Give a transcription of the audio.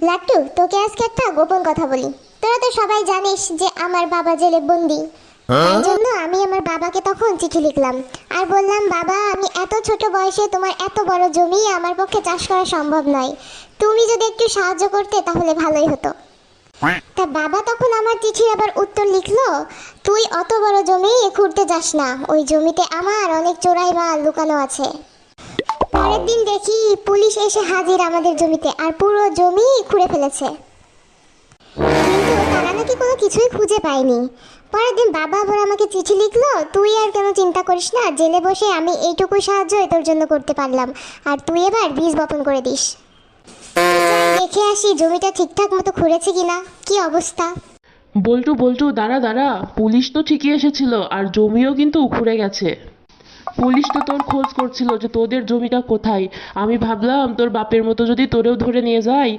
লাট্টু, তোকে আজকে একটা গোপন কথা বলি। তোরা তো সবাই জানিস যে আমার বাবা জেলে বন্দি। তাই জন্য আমি আমার বাবাকে তখন চিঠি লিখলাম আর বললাম, বাবা, আমি এত ছোট বয়সে তোমার এত বড় জমি আমার পক্ষে চাষ করা সম্ভব নয়। তুমি যদি একটু সাহায্য করতে তাহলে ভালোই হতো। তা বাবা তখন আমার চিঠির আবার উত্তর লিখলো, তুই অত বড় জমি খুঁড়তে যাস না, ওই জমিতে আমার অনেক চোরাই মাল লুকানো আছে। পরের দিন দেখি পুলিশ এসে হাজির আমাদের জমিতে আর পুরো জমি খুঁড়ে ফেলেছে। কিন্তু তারা নাকি কোনো কিছুই খুঁজে পায়নি। পরের দিন বাবা আবার আমাকে চিঠি লিখলো, তুই আর কেন চিন্তা করিস না, জেলে বসে আমি এইটুকু সাহায্য তোর জন্য করতে পারলাম, আর তুই এবার বীজ বপন করে দিস। যাই দেখে আসি জমিটা ঠিকঠাক মতো খুঁড়েছে কিনা, কি অবস্থা। বল্টু বল্টু, দাঁড়া দাঁড়া, পুলিশ তো ঠিকই এসেছিল আর জমিও কিন্তু উখড়ে গেছে। পুলিশ তো তোর খোঁজ করছিল যে তোদের জমিটা কোথায়। আমি ভাবলাম তোর বাপের মতো যদি তোরেও ধরে নিয়ে যায়